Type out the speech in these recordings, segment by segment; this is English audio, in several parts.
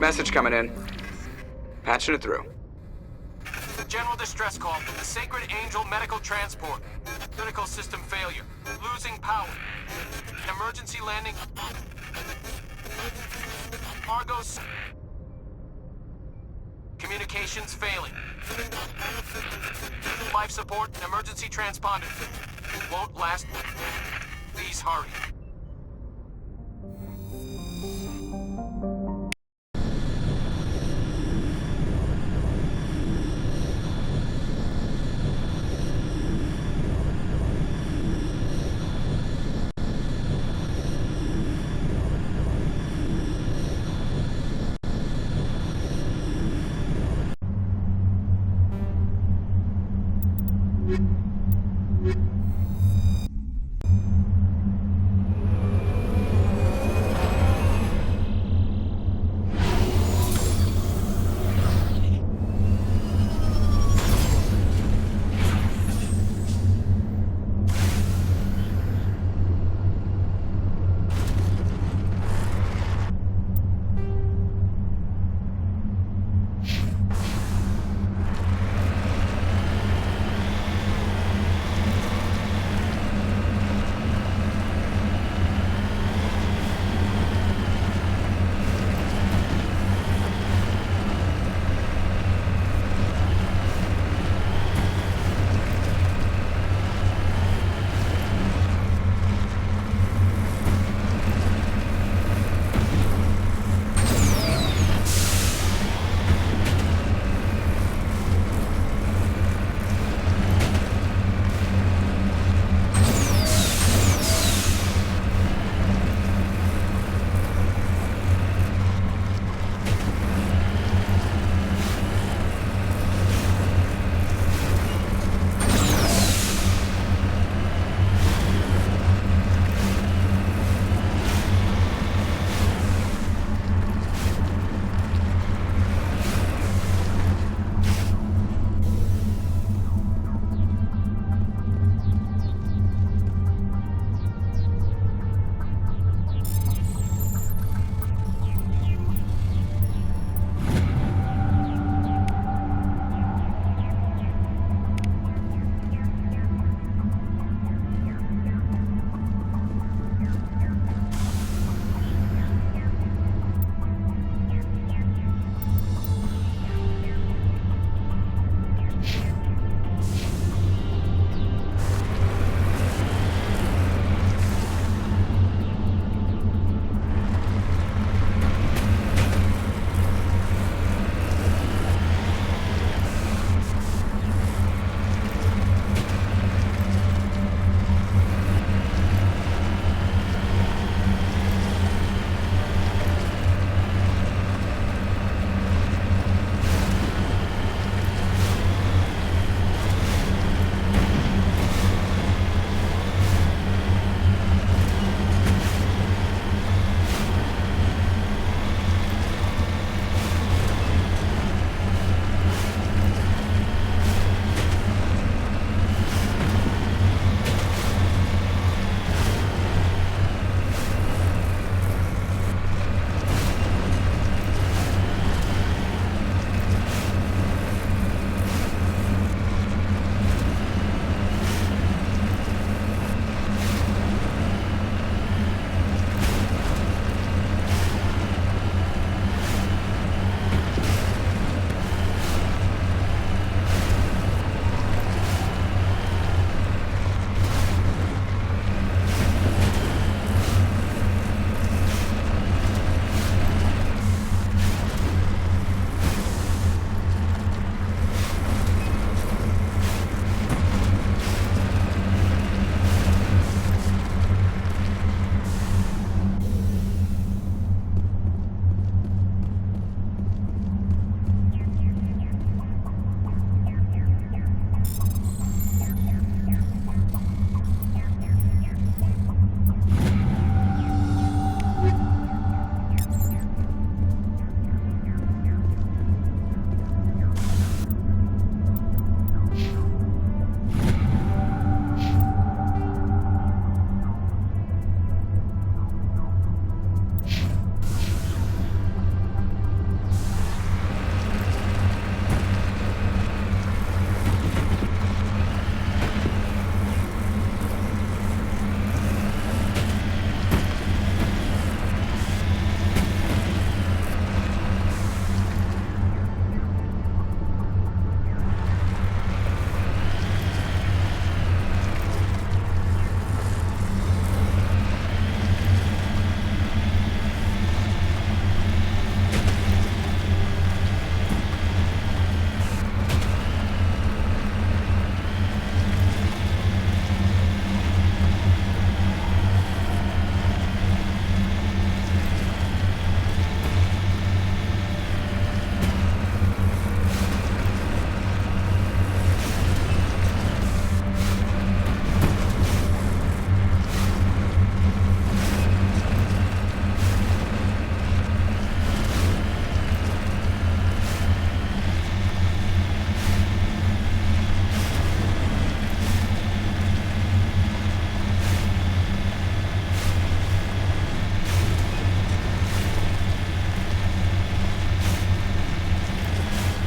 Message coming in. Patching it through. General distress call from the Sacred Angel Medical Transport. Critical system failure. Losing power. Emergency landing. Argos. Communications failing. Life support and emergency transponder. Won't last. Please hurry.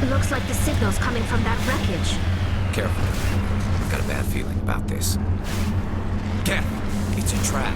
It looks like the signal's coming from that wreckage. Careful. I've got a bad feeling about this. Ken, it's a trap.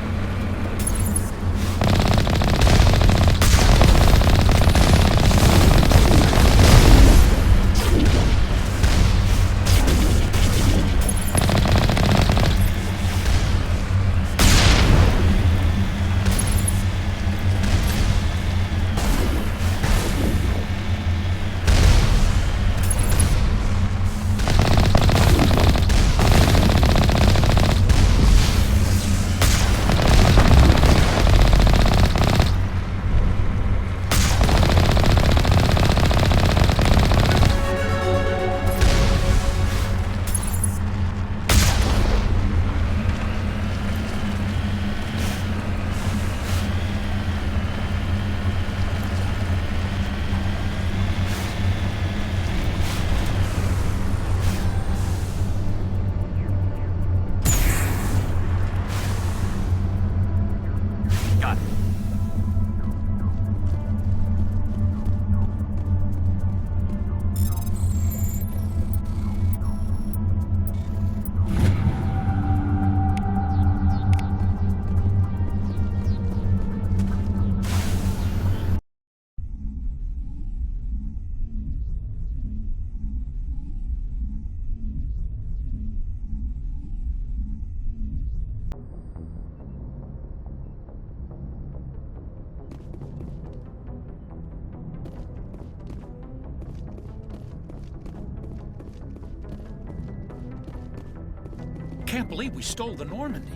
Can't believe we stole the Normandy.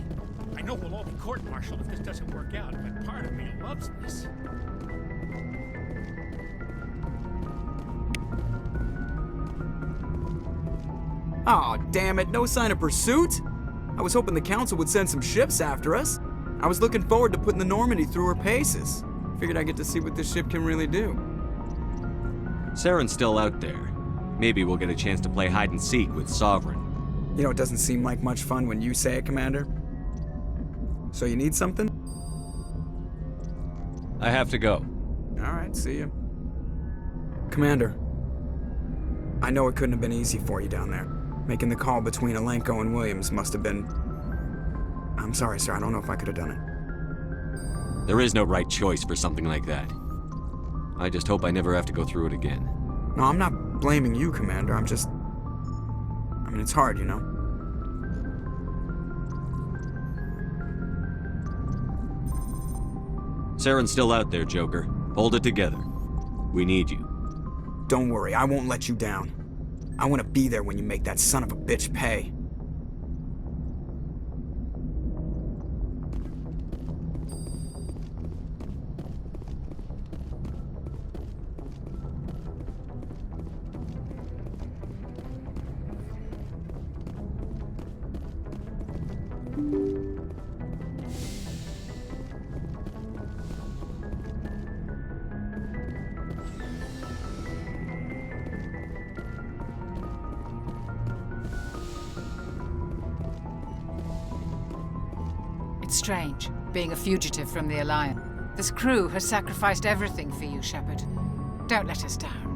I know we'll all be court-martialed if this doesn't work out, but part of me loves this. Aw, damn it, no sign of pursuit? I was hoping the Council would send some ships after us. I was looking forward to putting the Normandy through her paces. Figured I'd get to see what this ship can really do. Saren's still out there. Maybe we'll get a chance to play hide and seek with Sovereign. You know, it doesn't seem like much fun when you say it, Commander. So you need something? I have to go. Alright, see you. Commander, I know it couldn't have been easy for you down there. Making the call between Alenko and Williams must have been... I'm sorry, sir, I don't know if I could have done it. There is no right choice for something like that. I just hope I never have to go through it again. No, I'm not blaming you, Commander, I'm just... I mean, it's hard, you know? Saren's still out there, Joker. Hold it together. We need you. Don't worry, I won't let you down. I want to be there when you make that son of a bitch pay. It's strange, being a fugitive from the Alliance. This crew has sacrificed everything for you, Shepard. Don't let us down.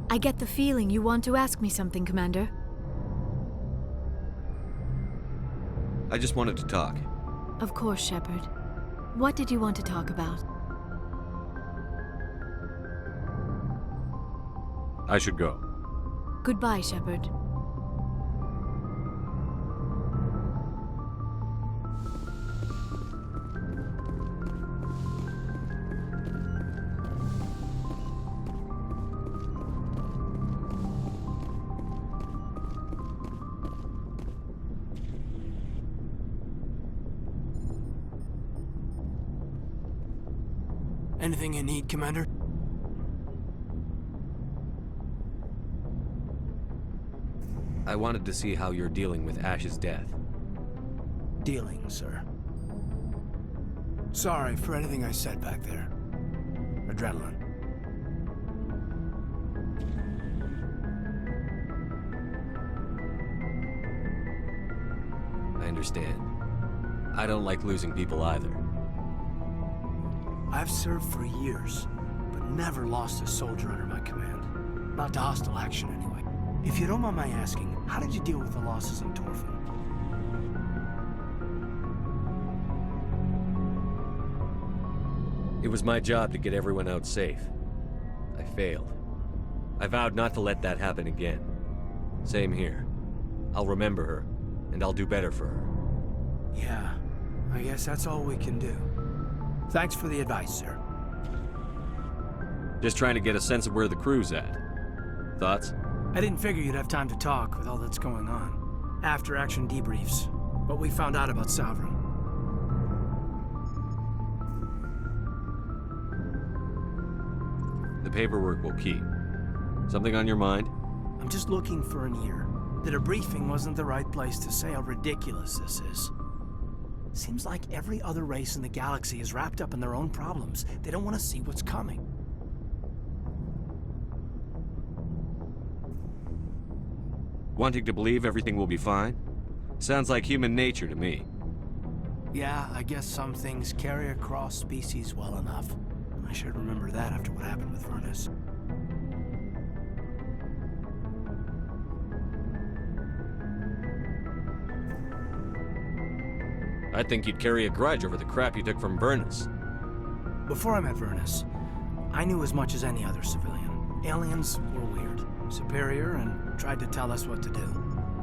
I get the feeling you want to ask me something, Commander. I just wanted to talk. Of course, Shepard. What did you want to talk about? I should go. Goodbye, Shepard. Anything you need, Commander? I wanted to see how you're dealing with Ash's death. Dealing, sir. Sorry for anything I said back there. Adrenaline. understand. I don't like losing people either. I've served for years, but never lost a soldier under my command. Not to hostile action, anyway. If you don't mind my asking, how did you deal with the losses on Torfin? It was my job to get everyone out safe. I failed. I vowed not to let that happen again. Same here. I'll remember her, and I'll do better for her. Yeah, I guess that's all we can do. Thanks for the advice, sir. Just trying to get a sense of where the crew's at. Thoughts? I didn't figure you'd have time to talk with all that's going on. After-action debriefs. What we found out about Sovereign. The paperwork will keep. Something on your mind? I'm just looking for an ear. The debriefing wasn't the right place to say how ridiculous this is. Seems like every other race in the galaxy is wrapped up in their own problems. They don't want to see what's coming. Wanting to believe everything will be fine? Sounds like human nature to me. Yeah, I guess some things carry across species well enough. I should remember that after what happened with Vernus. I think you'd carry a grudge over the crap you took from Vernus. Before I met Vernus, I knew as much as any other civilian. Aliens were weird, superior, and tried to tell us what to do.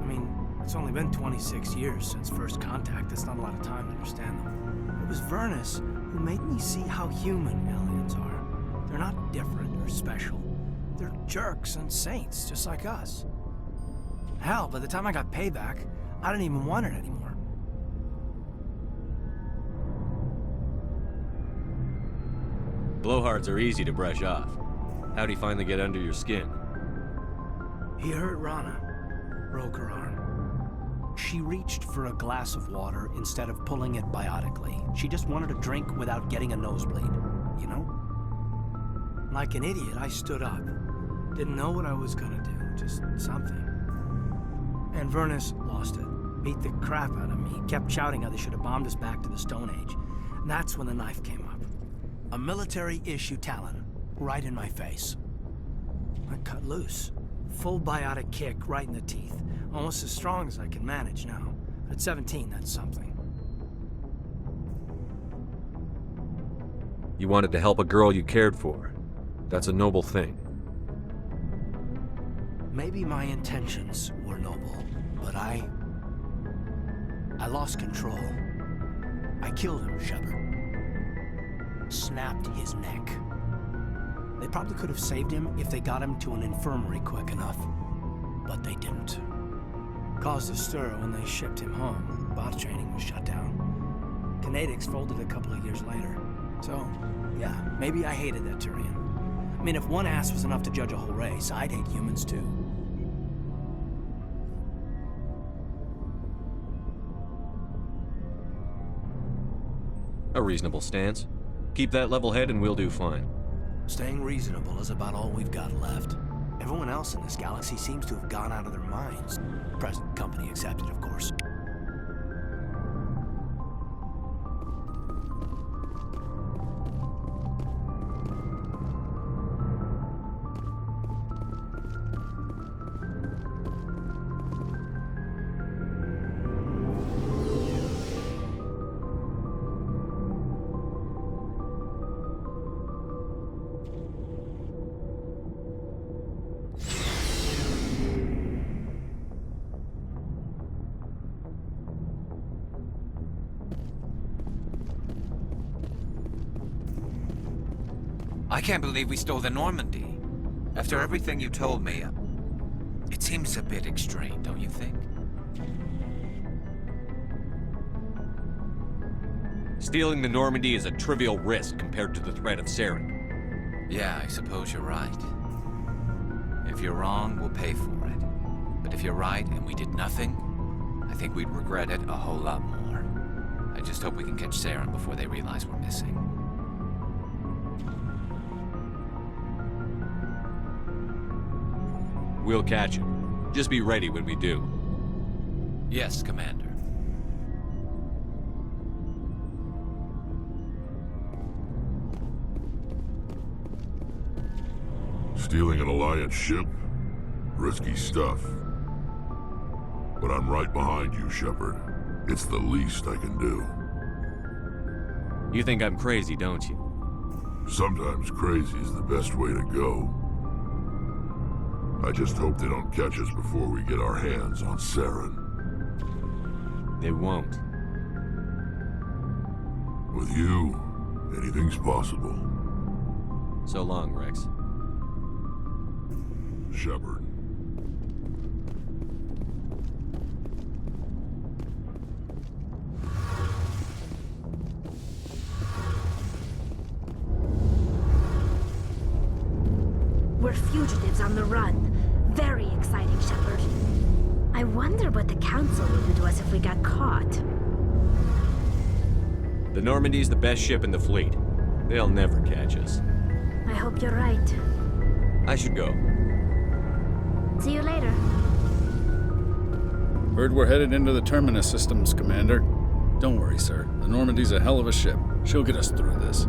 I mean, it's only been 26 years since first contact. That's not a lot of time to understand them. It was Vernus who made me see how human aliens are. They're not different or special. They're jerks and saints, just like us. Hell, by the time I got payback, I didn't even want it anymore. Blowhards are easy to brush off. How'd he finally get under your skin? He hurt Rana. Broke her arm. She reached for a glass of water instead of pulling it biotically. She just wanted a drink without getting a nosebleed, you know? Like an idiot, I stood up. Didn't know what I was gonna do, just something. And Vernus lost it. Beat the crap out of me. Kept shouting how they should have bombed us back to the Stone Age. And that's when the knife came up. A military-issue Talon, right in my face. I cut loose. Full biotic kick right in the teeth. Almost as strong as I can manage now. At 17, that's something. You wanted to help a girl you cared for. That's a noble thing. Maybe my intentions were noble, but I lost control. I killed him, Shepard. Snapped his neck. They probably could have saved him if they got him to an infirmary quick enough. But they didn't. Caused a stir when they shipped him home. Bot training was shut down. Kinetics folded a couple of years later. So, yeah, maybe I hated that Turian. I mean, if one ass was enough to judge a whole race, I'd hate humans too. A reasonable stance. Keep that level head and we'll do fine. Staying reasonable is about all we've got left. Everyone else in this galaxy seems to have gone out of their minds. Present company accepted, of course. I can't believe we stole the Normandy. After everything you told me, it seems a bit extreme, don't you think? Stealing the Normandy is a trivial risk compared to the threat of Saren. Yeah, I suppose you're right. If you're wrong, we'll pay for it. But if you're right and we did nothing, I think we'd regret it a whole lot more. I just hope we can catch Saren before they realize we're missing. We'll catch him. Just be ready when we do. Yes, Commander. Stealing an Alliance ship? Risky stuff. But I'm right behind you, Shepard. It's the least I can do. You think I'm crazy, don't you? Sometimes crazy is the best way to go. I just hope they don't catch us before we get our hands on Saren. They won't. With you, anything's possible. So long, Rex. Shepard. We're fugitives on the run. Very exciting, Shepard. I wonder what the Council would do to us if we got caught. The Normandy's the best ship in the fleet. They'll never catch us. I hope you're right. I should go. See you later. Heard we're headed into the Terminus systems, Commander. Don't worry, sir. The Normandy's a hell of a ship. She'll get us through this.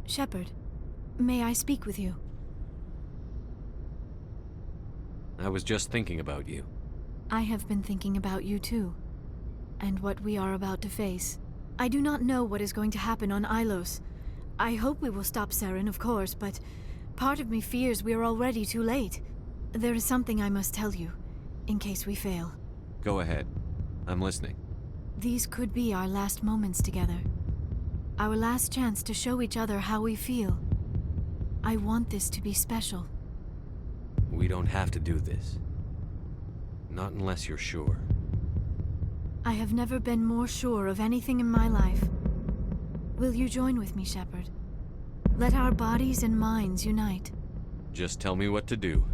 Shepard, may I speak with you? I was just thinking about you. I have been thinking about you too, and what we are about to face. I do not know what is going to happen on Ilos. I hope we will stop Saren, of course, but part of me fears we are already too late. There is something I must tell you, in case we fail. Go ahead. I'm listening. These could be our last moments together. Our last chance to show each other how we feel. I want this to be special. We don't have to do this. Not unless you're sure. I have never been more sure of anything in my life. Will you join with me, Shepard? Let our bodies and minds unite. Just tell me what to do.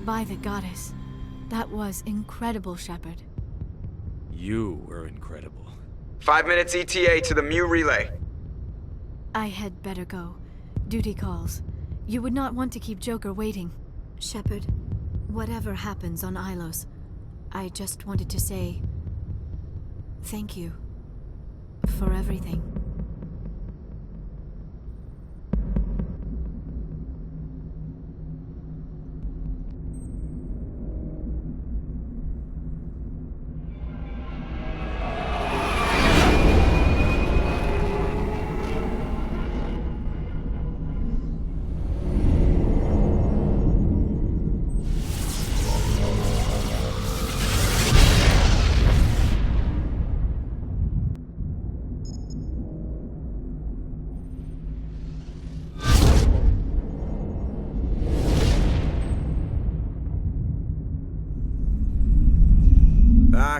By the goddess. That was incredible, Shepard. You were incredible. 5 minutes ETA to the Mu relay. I had better go. Duty calls. You would not want to keep Joker waiting. Shepard, whatever happens on Ilos, I just wanted to say thank you for everything.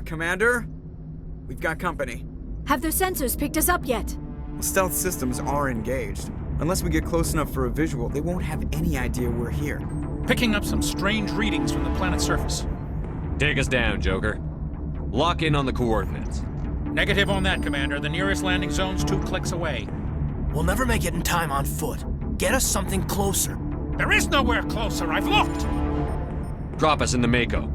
Commander? We've got company. Have their sensors picked us up yet? The stealth systems are engaged. Unless we get close enough for a visual, they won't have any idea we're here. Picking up some strange readings from the planet's surface. Take us down, Joker. Lock in on the coordinates. Negative on that, Commander. The nearest landing zone's 2 clicks away. We'll never make it in time on foot. Get us something closer. There is nowhere closer. I've looked. Drop us in the Mako.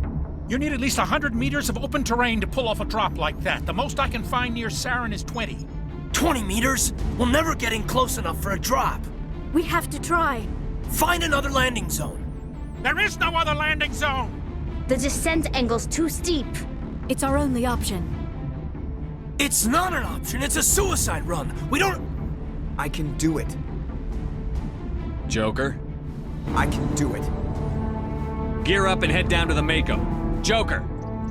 You need at least 100 meters of open terrain to pull off a drop like that. The most I can find near Saren is 20. 20 meters? We'll never get in close enough for a drop. We have to try. Find another landing zone. There is no other landing zone! The descent angle's too steep. It's our only option. It's not an option. It's a suicide run. We don't... I can do it. Joker, I can do it. gear up and head down to the Mako. Joker,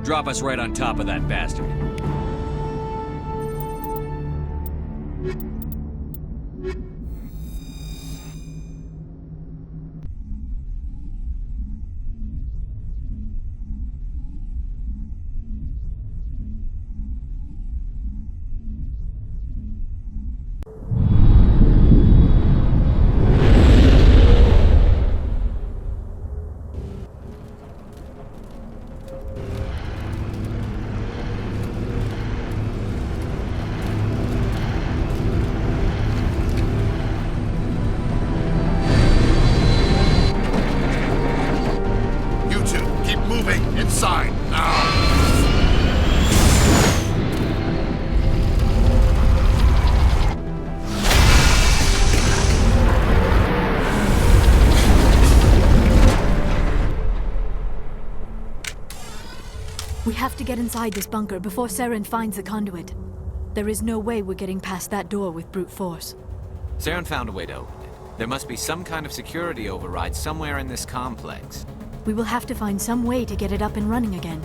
drop us right on top of that bastard. Inside, now! We have to get inside this bunker before Saren finds the conduit. There is no way we're getting past that door with brute force. Saren found a way to open it. There must be some kind of security override somewhere in this complex. We will have to find some way to get it up and running again.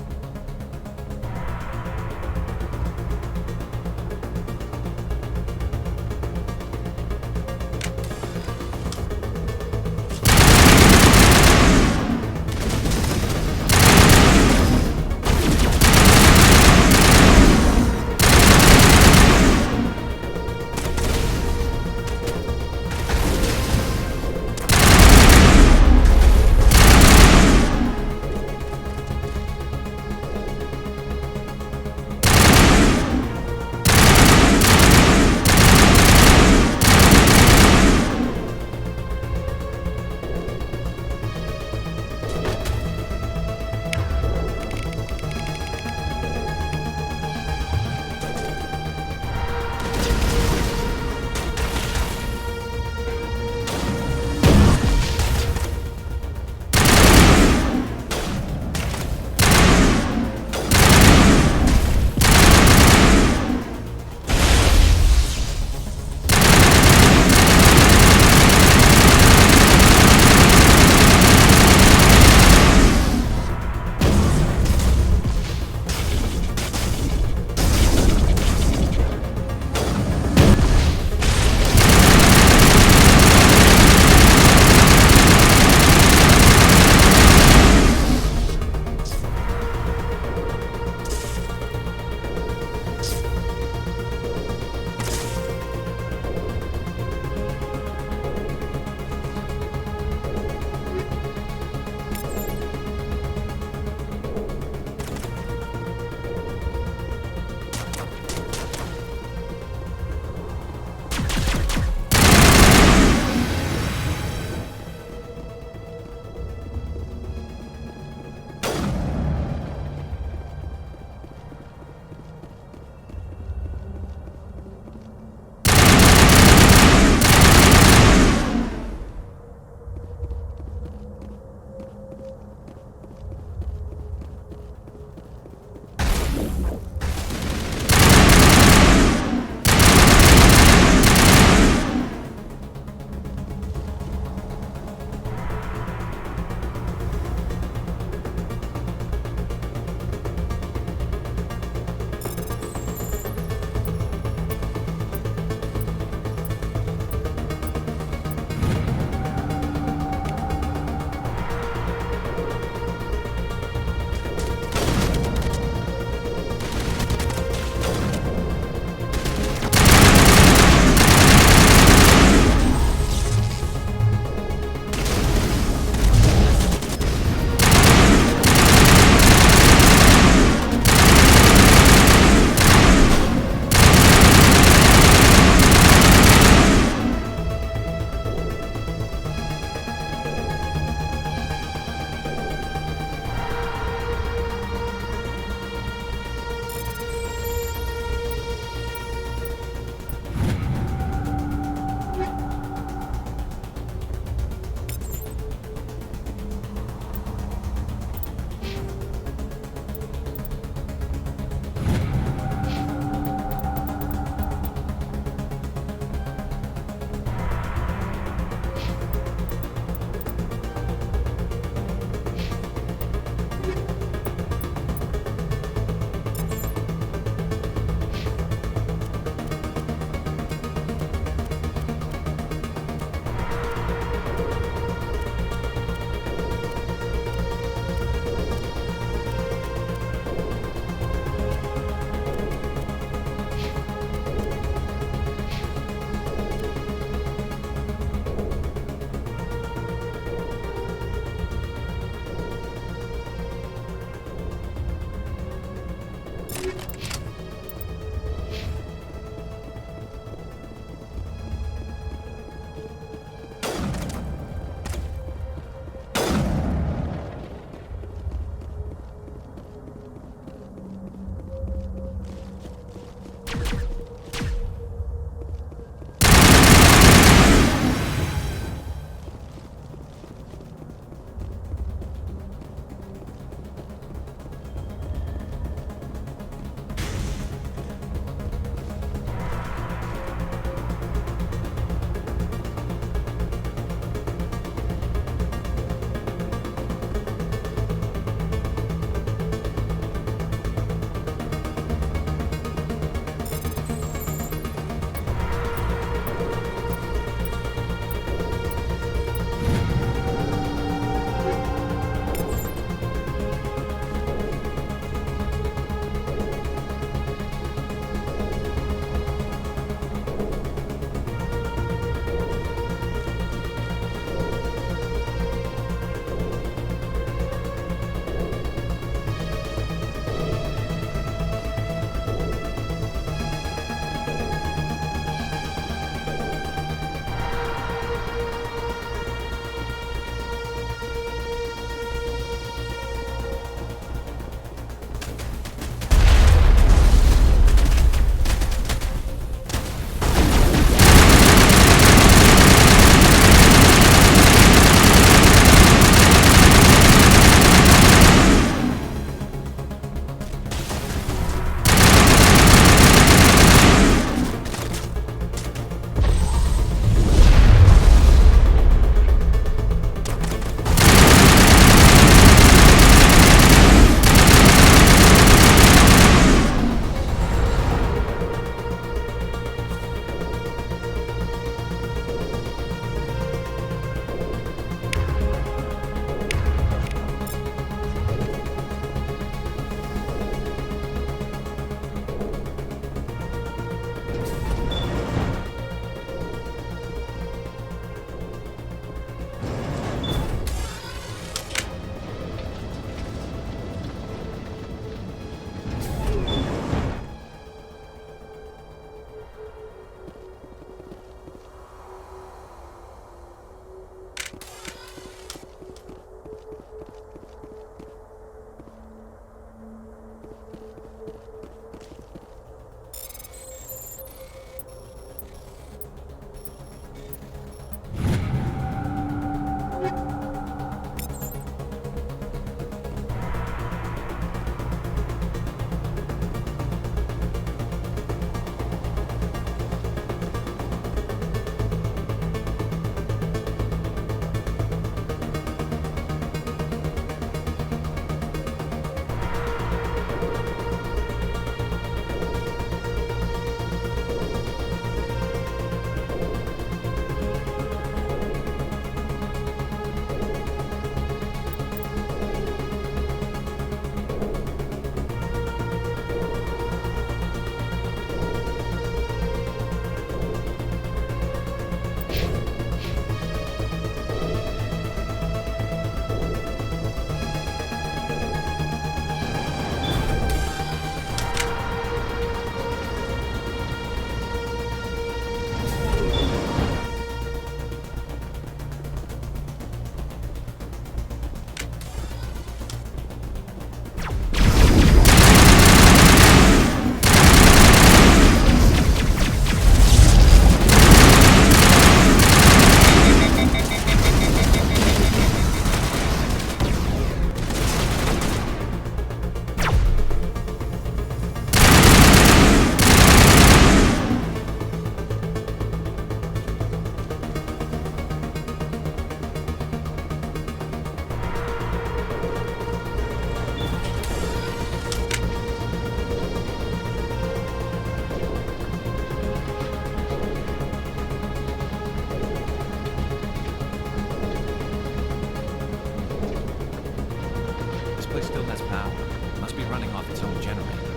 running off its own generator.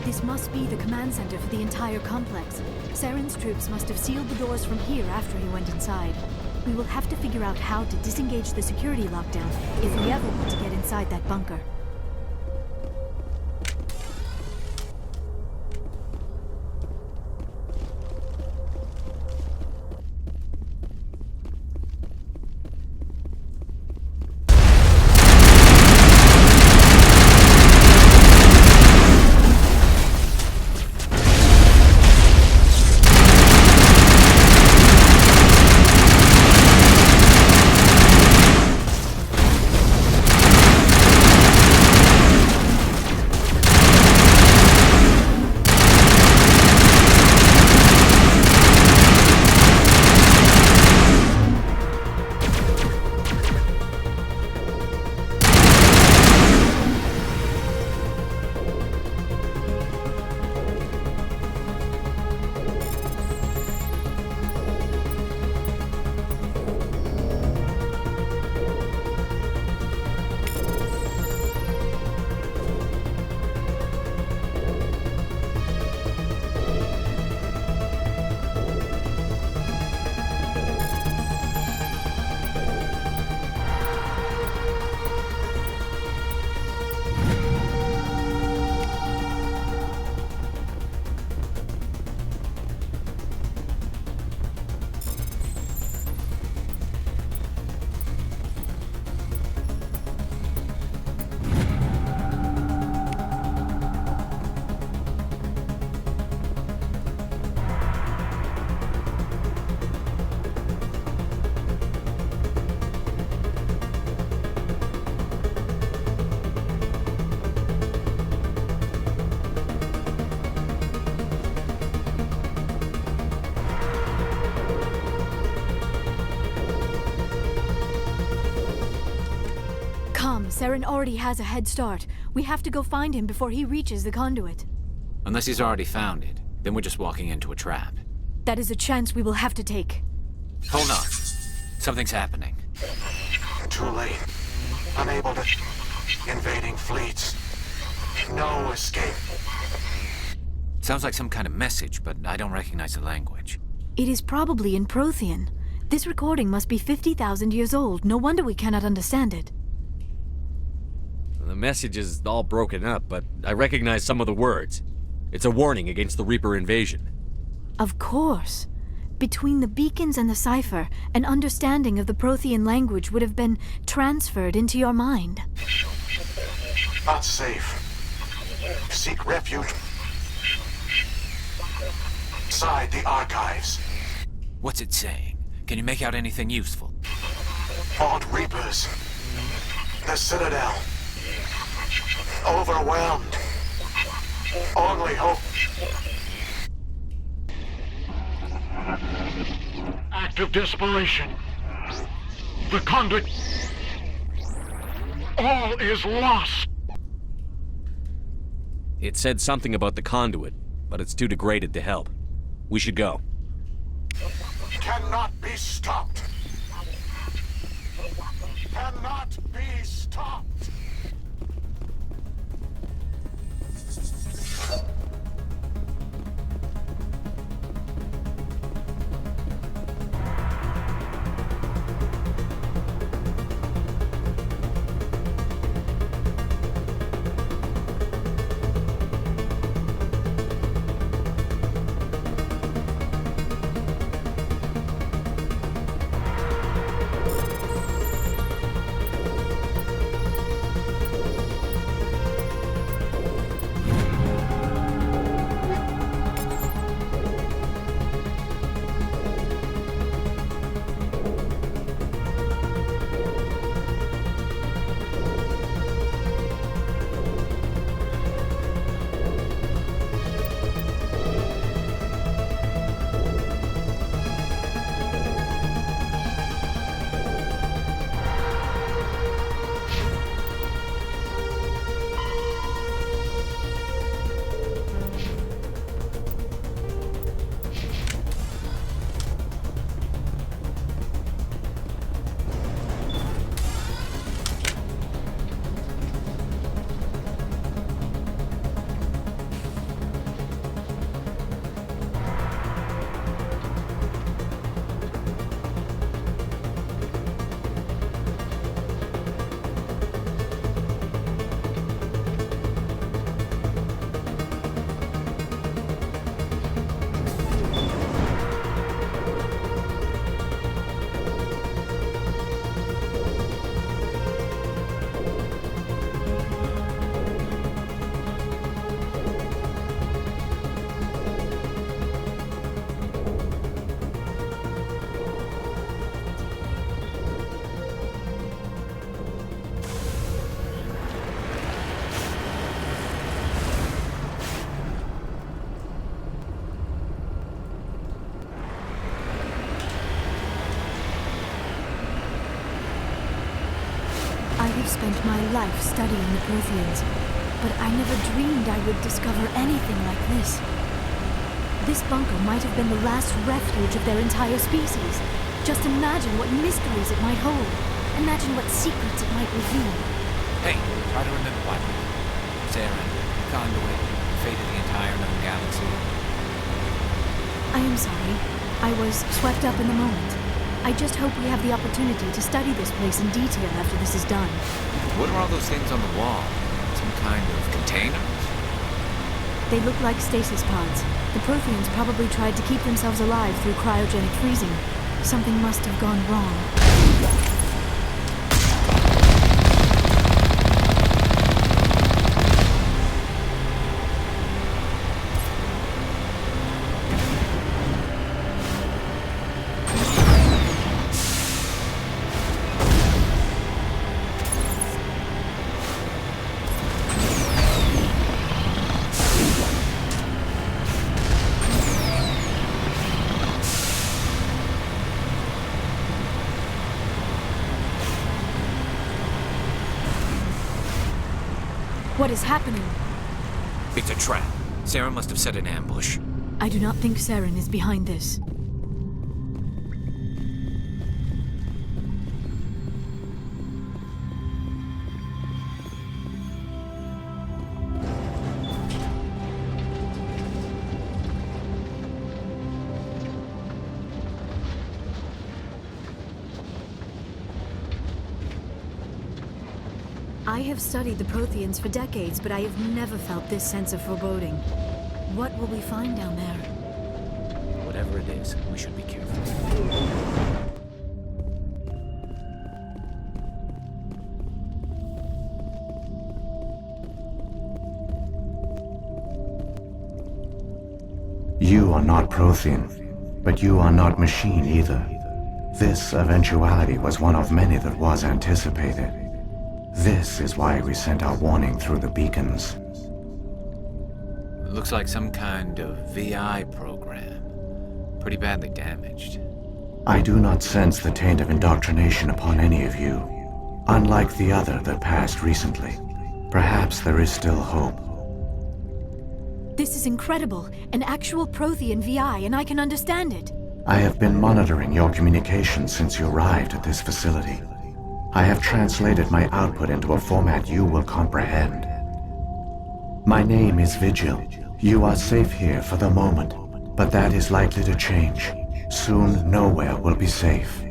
This must be the command center for the entire complex. Saren's troops must have sealed the doors from here after he went inside. We will have to figure out how to disengage the security lockdown if we ever want to get inside that bunker. Saren already has a head start. We have to go find him before he reaches the conduit. Unless he's already found it, then we're just walking into a trap. That is a chance we will have to take. Hold on. Something's happening. Too late. Unable to... Invading fleets. No escape. Sounds like some kind of message, but I don't recognize the language. It is probably in Prothean. This recording must be 50,000 years old. No wonder we cannot understand it. The message is all broken up, but I recognize some of the words. It's a warning against the Reaper invasion. Of course. Between the beacons and the cipher, an understanding of the Prothean language would have been transferred into your mind. Not safe. Seek refuge inside the archives. What's it saying? Can you make out anything useful? Fought Reapers. The Citadel. Overwhelmed. Only hope. Act of desperation. The conduit. All is lost. It said something about the conduit, but it's too degraded to help. We should go. Cannot be stopped. Cannot be stopped. have spent my life studying the Protheans, but I never dreamed I would discover anything like this. This bunker might have been the last refuge of their entire species. Just imagine what mysteries it might hold. Imagine what secrets it might reveal. Hey, try to remember what Saren, Conduit, fate of the entire known galaxy. I am sorry. I was swept up in the moment. I just hope we have the opportunity to study this place in detail after this is done. What are all those things on the wall? Some kind of containers? They look like stasis pods. The Protheans probably tried to keep themselves alive through cryogenic freezing. Something must have gone wrong. What is happening? It's a trap. Saren must have set an ambush. I do not think Saren is behind this. I have studied the Protheans for decades, but I have never felt this sense of foreboding. What will we find down there? Whatever it is, we should be careful. You are not Prothean, but you are not machine either. This eventuality was one of many that was anticipated. This is why we sent our warning through the beacons. Looks like some kind of VI program. Pretty badly damaged. I do not sense the taint of indoctrination upon any of you, unlike the other that passed recently. Perhaps there is still hope. This is incredible. An actual Prothean VI, and I can understand it. I have been monitoring your communications since you arrived at this facility. I have translated my output into a format you will comprehend. My name is Vigil. You are safe here for the moment, but that is likely to change. Soon, nowhere will be safe.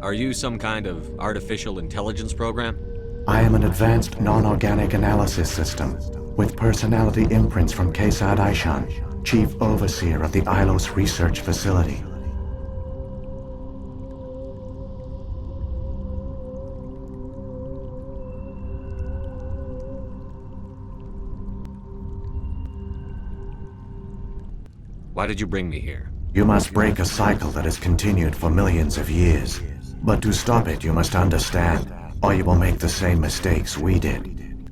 Are you some kind of artificial intelligence program? I am an advanced non-organic analysis system, with personality imprints from Kesad Aishan, Chief Overseer of the Ilos Research Facility. Why did you bring me here? You must break a cycle that has continued for millions of years. But to stop it, you must understand, or you will make the same mistakes we did.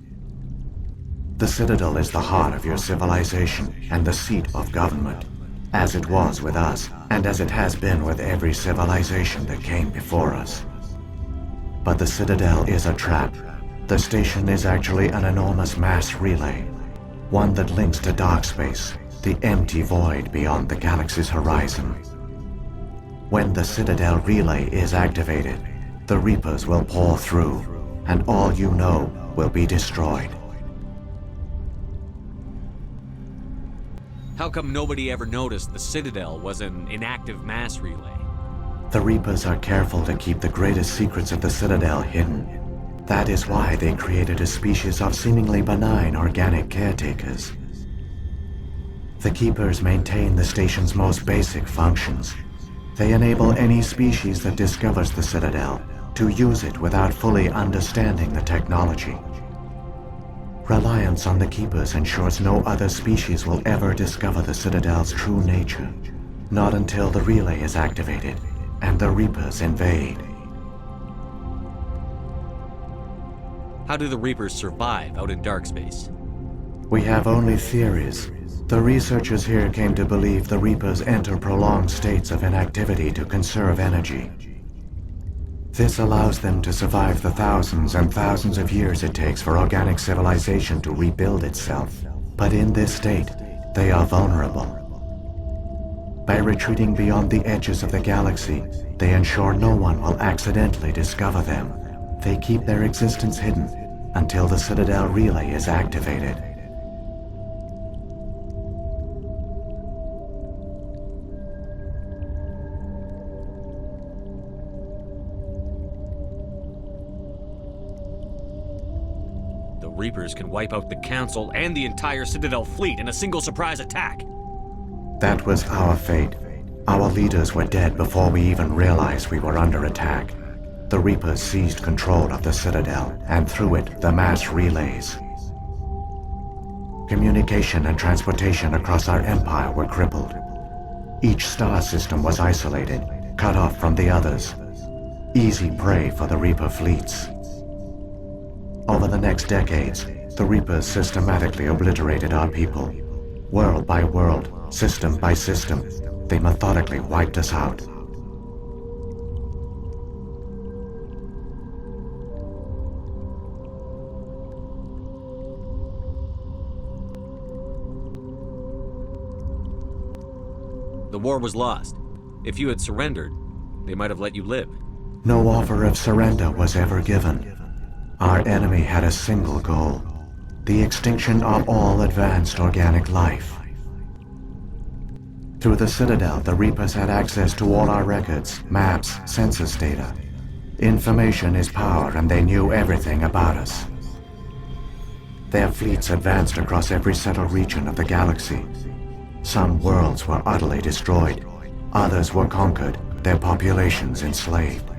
The Citadel is the heart of your civilization and the seat of government, as it was with us, and as it has been with every civilization that came before us. But the Citadel is a trap. The station is actually an enormous mass relay, one that links to dark space, the empty void beyond the galaxy's horizon. When the Citadel relay is activated, the Reapers will pour through, and all you know will be destroyed. How come nobody ever noticed the Citadel was an inactive mass relay? The Reapers are careful to keep the greatest secrets of the Citadel hidden. That is why they created a species of seemingly benign organic caretakers. The Keepers maintain the station's most basic functions. They enable any species that discovers the Citadel to use it without fully understanding the technology. Reliance on the Keepers ensures no other species will ever discover the Citadel's true nature. Not until the relay is activated and the Reapers invade. How do the Reapers survive out in dark space? We have only theories. The researchers here came to believe the Reapers enter prolonged states of inactivity to conserve energy. This allows them to survive the thousands and thousands of years it takes for organic civilization to rebuild itself. But in this state, they are vulnerable. By retreating beyond the edges of the galaxy, they ensure no one will accidentally discover them. They keep their existence hidden until the Citadel relay is activated. The Reapers can wipe out the Council and the entire Citadel fleet in a single surprise attack. That was our fate. Our leaders were dead before we even realized we were under attack. The Reapers seized control of the Citadel, and through it, the mass relays. Communication and transportation across our empire were crippled. Each star system was isolated, cut off from the others. Easy prey for the Reaper fleets. Over the next decades, the Reapers systematically obliterated our people. World by world, system by system, they methodically wiped us out. The war was lost. If you had surrendered, they might have let you live. No offer of surrender was ever given. Our enemy had a single goal: the extinction of all advanced organic life. Through the Citadel, the Reapers had access to all our records, maps, census data. Information is power, and they knew everything about us. Their fleets advanced across every settled region of the galaxy. Some worlds were utterly destroyed, others were conquered, their populations enslaved.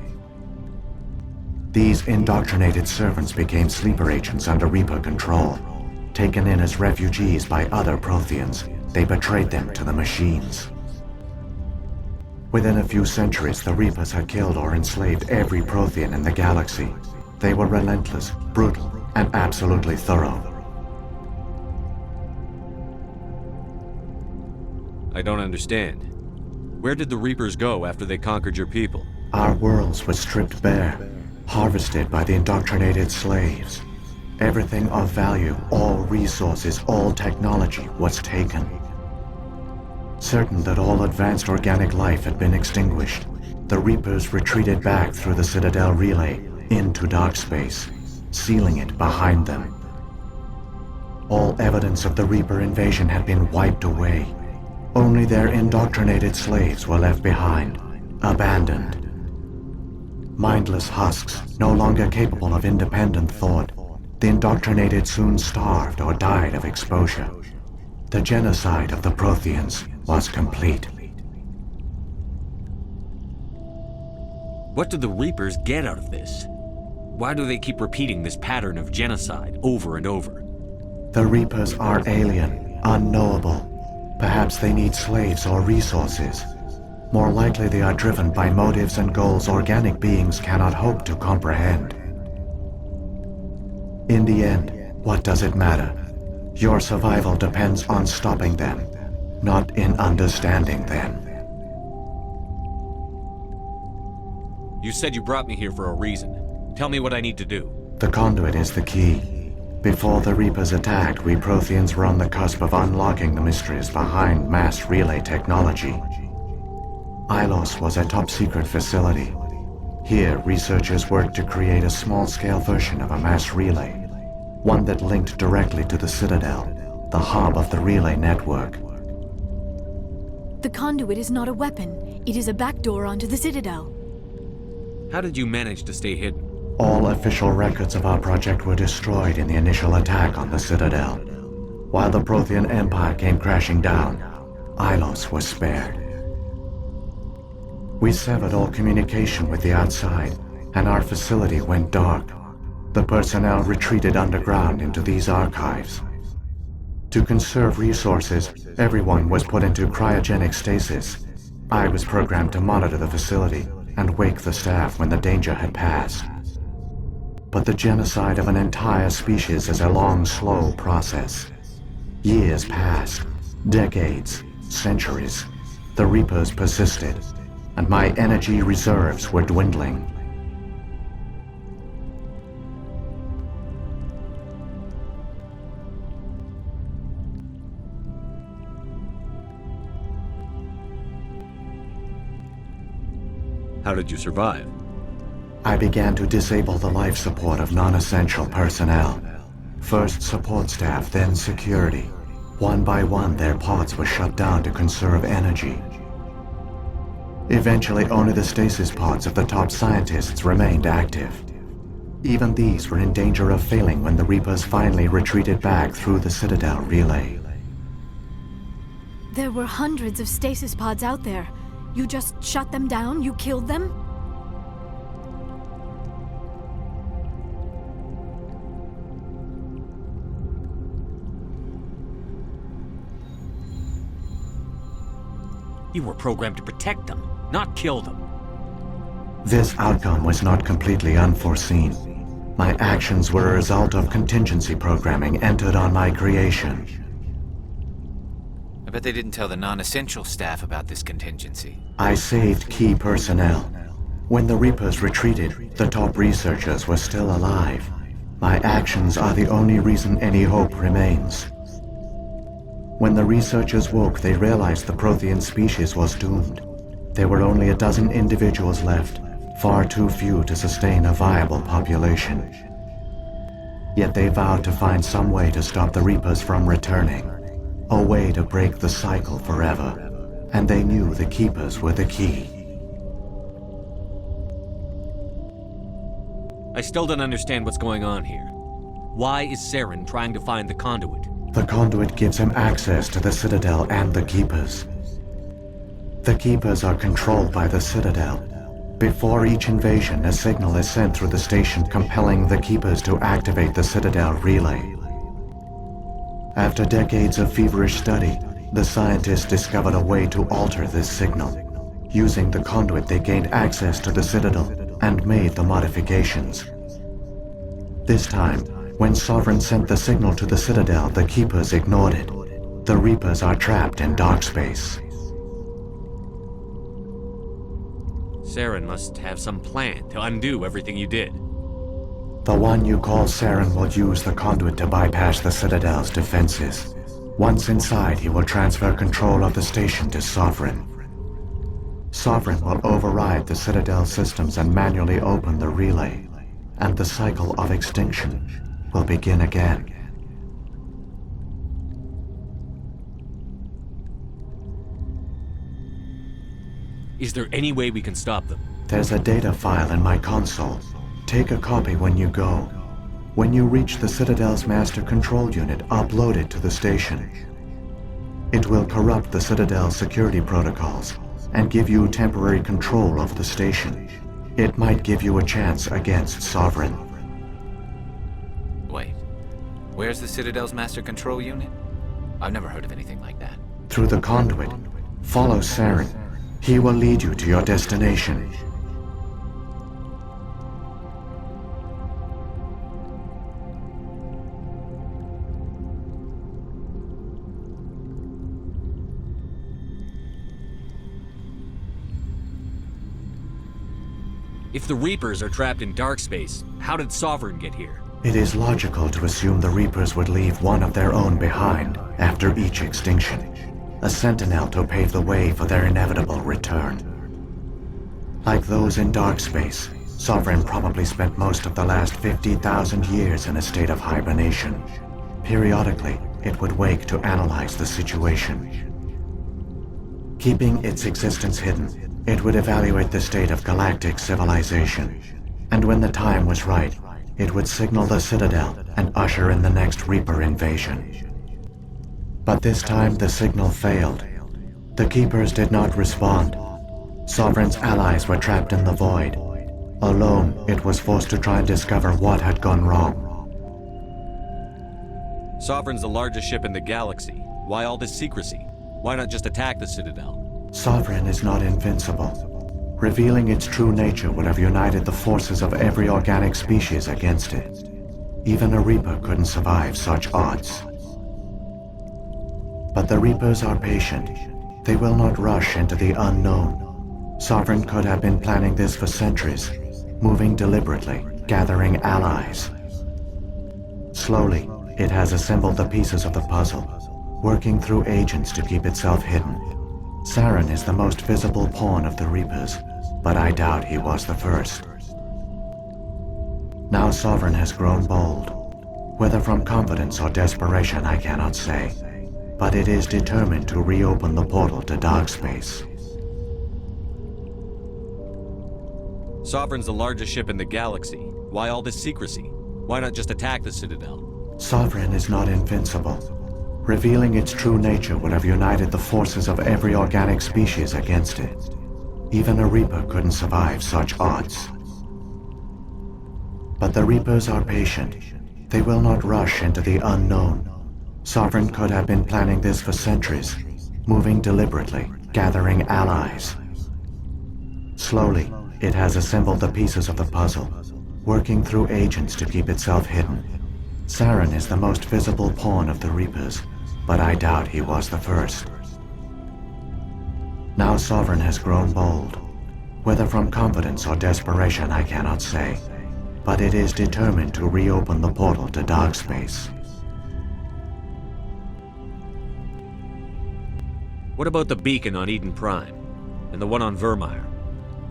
These indoctrinated servants became sleeper agents under Reaper control. Taken in as refugees by other Protheans, they betrayed them to the machines. Within a few centuries, the Reapers had killed or enslaved every Prothean in the galaxy. They were relentless, brutal, and absolutely thorough. I don't understand. Where did the Reapers go after they conquered your people? Our worlds were stripped bare, harvested by the indoctrinated slaves. Everything of value, all resources, all technology was taken. Certain that all advanced organic life had been extinguished, the Reapers retreated back through the Citadel relay into dark space, sealing it behind them. All evidence of the Reaper invasion had been wiped away. Only their indoctrinated slaves were left behind, abandoned. Mindless husks, no longer capable of independent thought, the indoctrinated soon starved or died of exposure. The genocide of the Protheans was complete. What do the Reapers get out of this? Why do they keep repeating this pattern of genocide over and over? The Reapers are alien, unknowable. Perhaps they need slaves or resources. More likely they are driven by motives and goals organic beings cannot hope to comprehend. In the end, what does it matter? Your survival depends on stopping them, not in understanding them. You said you brought me here for a reason. Tell me what I need to do. The conduit is the key. Before the Reapers attacked, we Protheans were on the cusp of unlocking the mysteries behind mass relay technology. Ilos was a top-secret facility. Here, researchers worked to create a small-scale version of a mass relay, one that linked directly to the Citadel, the hub of the relay network. The conduit is not a weapon. It is a backdoor onto the Citadel. How did you manage to stay hidden? All official records of our project were destroyed in the initial attack on the Citadel. While the Prothean Empire came crashing down, Ilos was spared. We severed all communication with the outside, and our facility went dark. The personnel retreated underground into these archives. To conserve resources, everyone was put into cryogenic stasis. I was programmed to monitor the facility and wake the staff when the danger had passed. But the genocide of an entire species is a long, slow process. Years passed, decades, centuries. The Reapers persisted, and my energy reserves were dwindling. How did you survive? I began to disable the life support of non-essential personnel. First support staff, then security. One by one, their pods were shut down to conserve energy. Eventually, only the stasis pods of the top scientists remained active. Even these were in danger of failing when the Reapers finally retreated back through the Citadel relay. There were hundreds of stasis pods out there. You just shut them down? You killed them? You were programmed to protect them, not kill them. This outcome was not completely unforeseen. My actions were a result of contingency programming entered on my creation. I bet they didn't tell the non-essential staff about this contingency. I saved key personnel. When the Reapers retreated, the top researchers were still alive. My actions are the only reason any hope remains. When the researchers woke, they realized the Prothean species was doomed. There were only a dozen individuals left, far too few to sustain a viable population. Yet they vowed to find some way to stop the Reapers from returning, a way to break the cycle forever, and they knew the Keepers were the key. I still don't understand what's going on here. Why is Saren trying to find the conduit? The conduit gives him access to the Citadel and the Keepers. The Keepers are controlled by the Citadel. Before each invasion, a signal is sent through the station compelling the Keepers to activate the Citadel relay. After decades of feverish study, the scientists discovered a way to alter this signal. Using the conduit, they gained access to the Citadel and made the modifications. This time, when Sovereign sent the signal to the Citadel, the Keepers ignored it. The Reapers are trapped in dark space. Saren must have some plan to undo everything you did. The one you call Saren will use the conduit to bypass the Citadel's defenses. Once inside, he will transfer control of the station to Sovereign. Sovereign will override the Citadel systems and manually open the relay, and the cycle of extinction will begin again. Is there any way we can stop them? There's a data file in my console. Take a copy when you go. When you reach the Citadel's master control unit, upload it to the station. It will corrupt the Citadel's security protocols and give you temporary control of the station. It might give you a chance against Sovereign. Wait, where's the Citadel's master control unit? I've never heard of anything like that. Through the conduit, follow Saren. He will lead you to your destination. If the Reapers are trapped in dark space, how did Sovereign get here? It is logical to assume the Reapers would leave one of their own behind after each extinction. A sentinel to pave the way for their inevitable return. Like those in dark space, Sovereign probably spent most of the last 50,000 years in a state of hibernation. Periodically, it would wake to analyze the situation. Keeping its existence hidden, it would evaluate the state of galactic civilization. And when the time was right, it would signal the Citadel and usher in the next Reaper invasion. But this time the signal failed. The Keepers did not respond. Sovereign's allies were trapped in the void. Alone, it was forced to try and discover what had gone wrong. Sovereign's the largest ship in the galaxy. Why all this secrecy? Why not just attack the Citadel? Sovereign is not invincible. Revealing its true nature would have united the forces of every organic species against it. Even a Reaper couldn't survive such odds. But the Reapers are patient. They will not rush into the unknown. Sovereign could have been planning this for centuries, moving deliberately, gathering allies. Slowly, it has assembled the pieces of the puzzle, working through agents to keep itself hidden. Saren is the most visible pawn of the Reapers, but I doubt he was the first. Now Sovereign has grown bold. Whether from confidence or desperation, I cannot say. But it is determined to reopen the portal to dark space. Sovereign's the largest ship in the galaxy. Why all this secrecy? Why not just attack the Citadel? Sovereign is not invincible. Revealing its true nature would have united the forces of every organic species against it. Even a Reaper couldn't survive such odds. But the Reapers are patient. They will not rush into the unknown. Sovereign could have been planning this for centuries, moving deliberately, gathering allies. Slowly, it has assembled the pieces of the puzzle, working through agents to keep itself hidden. Saren is the most visible pawn of the Reapers, but I doubt he was the first. Now Sovereign has grown bold. Whether from confidence or desperation, I cannot say. But it is determined to reopen the portal to dark space. What about the beacon on Eden Prime? And the one on Vermeer?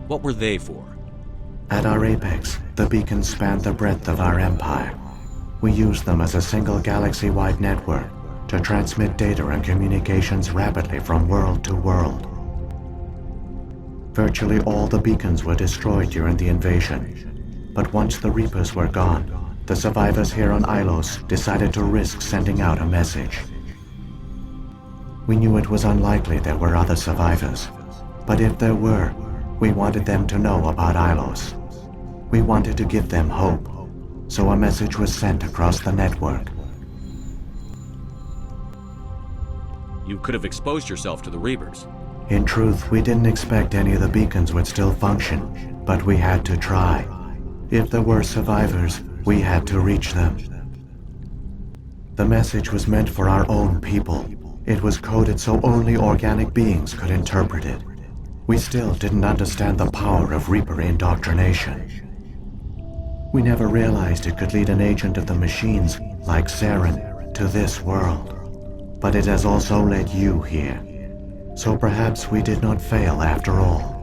What were they for? At our apex, the beacons spanned the breadth of our empire. We used them as a single galaxy-wide network to transmit data and communications rapidly from world to world. Virtually all the beacons were destroyed during the invasion. But once the Reapers were gone, the survivors here on Ilos decided to risk sending out a message. We knew it was unlikely there were other survivors, but if there were, we wanted them to know about Ilos. We wanted to give them hope, so a message was sent across the network. You could have exposed yourself to the Reapers. In truth, we didn't expect any of the beacons would still function, but we had to try. If there were survivors, we had to reach them. The message was meant for our own people. It was coded so only organic beings could interpret it. We still didn't understand the power of Reaper indoctrination. We never realized it could lead an agent of the machines, like Saren, to this world. But it has also led you here. So perhaps we did not fail after all.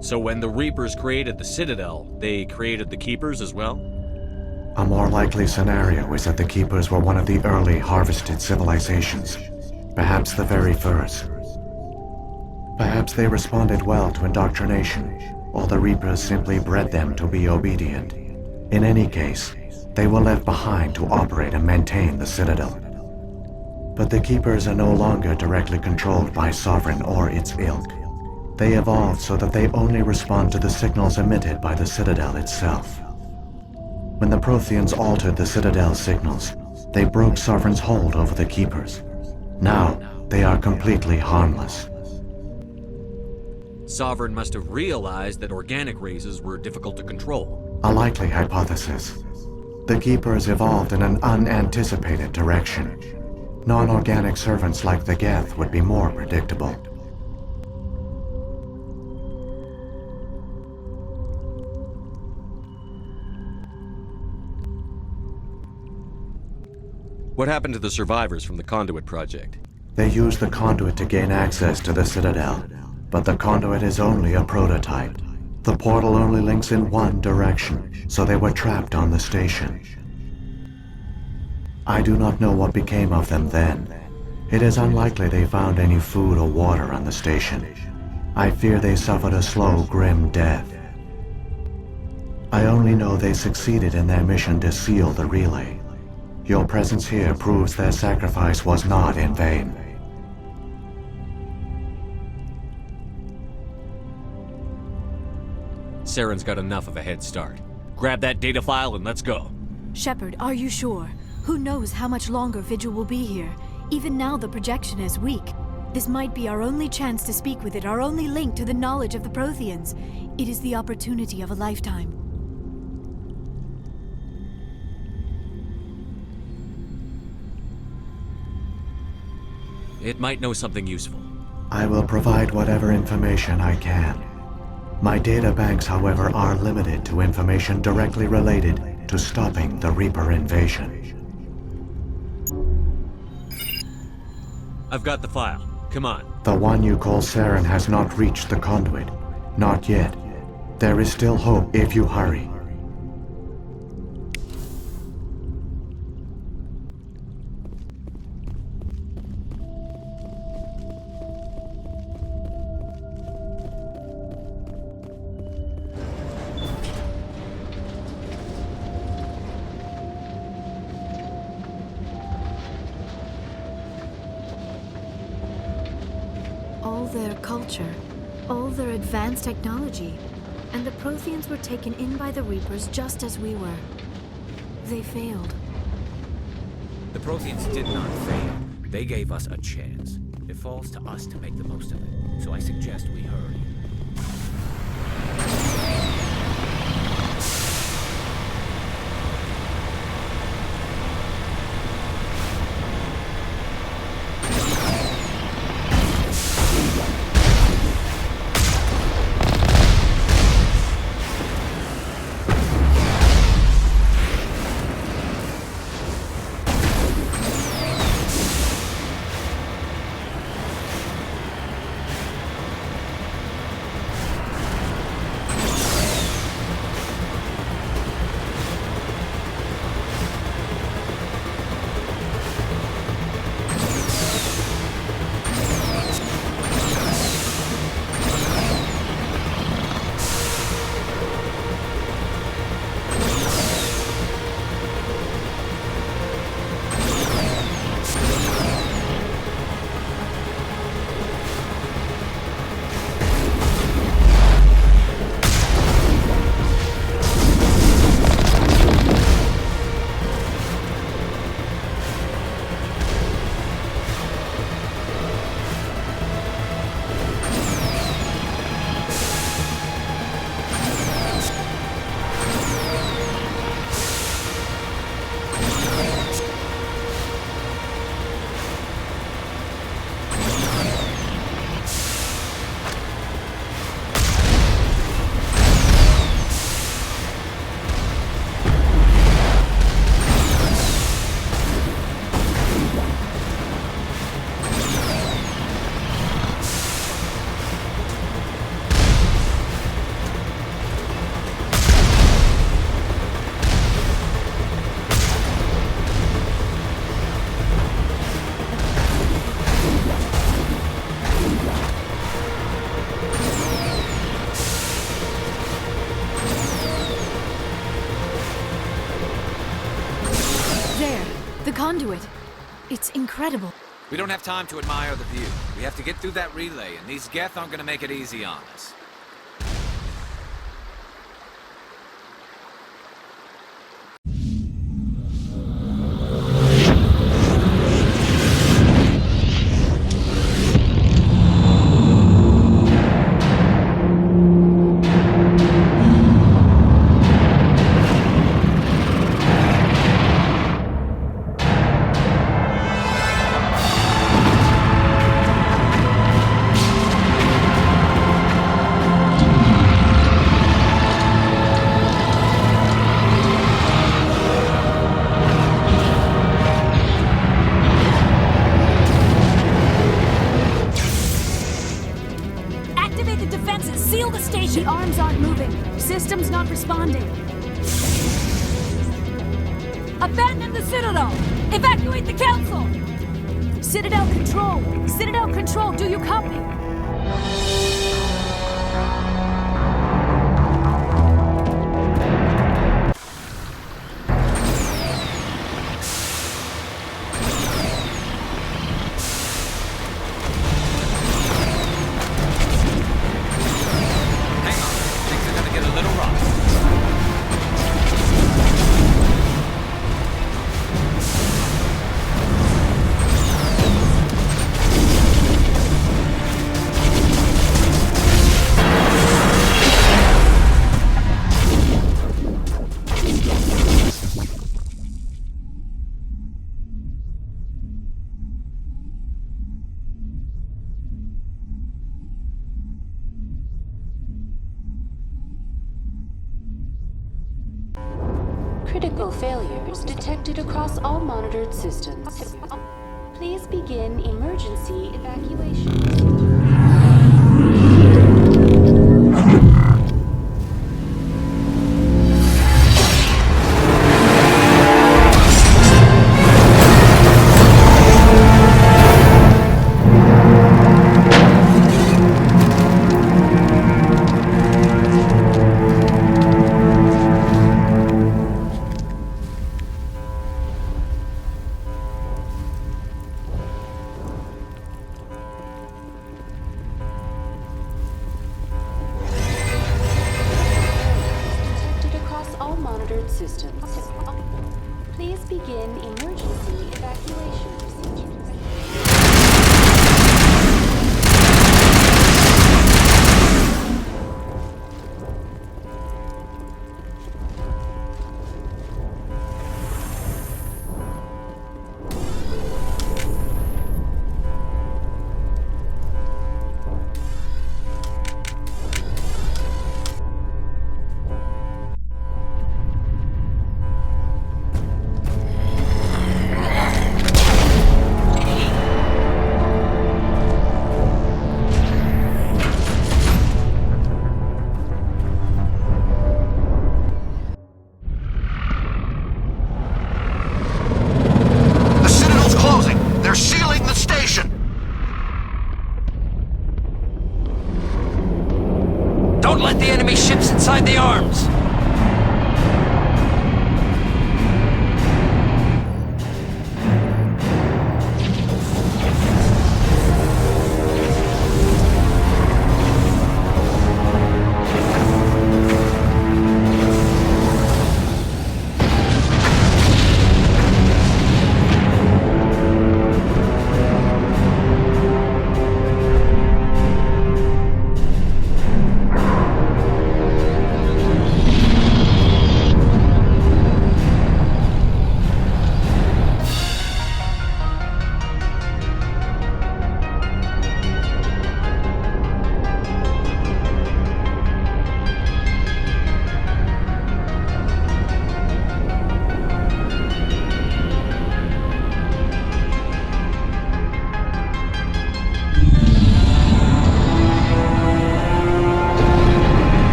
So when the Reapers created the Citadel, they created the Keepers as well? A more likely scenario is that the Keepers were one of the early harvested civilizations, perhaps the very first. Perhaps they responded well to indoctrination, or the Reapers simply bred them to be obedient. In any case, they were left behind to operate and maintain the Citadel. But the Keepers are no longer directly controlled by Sovereign or its ilk. They evolved so that they only respond to the signals emitted by the Citadel itself. When the Protheans altered the Citadel's signals, they broke Sovereign's hold over the Keepers. Now, they are completely harmless. Sovereign must have realized that organic races were difficult to control. A likely hypothesis. The Keepers evolved in an unanticipated direction. Non-organic servants like the Geth would be more predictable. What happened to the survivors from the Conduit Project? They used the Conduit to gain access to the Citadel, but the Conduit is only a prototype. The portal only links in one direction, so they were trapped on the station. I do not know what became of them then. It is unlikely they found any food or water on the station. I fear they suffered a slow, grim death. I only know they succeeded in their mission to seal the relay. Your presence here proves their sacrifice was not in vain. Saren's got enough of a head start. Grab that data file and let's go. Shepard, are you sure? Who knows how much longer Vigil will be here? Even now the projection is weak. This might be our only chance to speak with it, our only link to the knowledge of the Protheans. It is the opportunity of a lifetime. It might know something useful. I will provide whatever information I can. My data banks, however, are limited to information directly related to stopping the Reaper invasion. I've got the file. Come on. The one you call Saren has not reached the conduit. Not yet. There is still hope if you hurry. All their culture, all their advanced technology, and the Protheans were taken in by the Reapers just as we were. They failed. The Protheans did not fail. They gave us a chance. It falls to us to make the most of it. So I suggest we hurry. The conduit. It's incredible. We don't have time to admire the view. We have to get through that relay, and these Geth aren't gonna make it easy on us. The arms aren't moving. Systems not responding. Abandon the Citadel! Evacuate the Council! Citadel Control! Citadel Control, do you copy? Critical failures detected across all monitored systems. Please begin emergency emergency evacuation.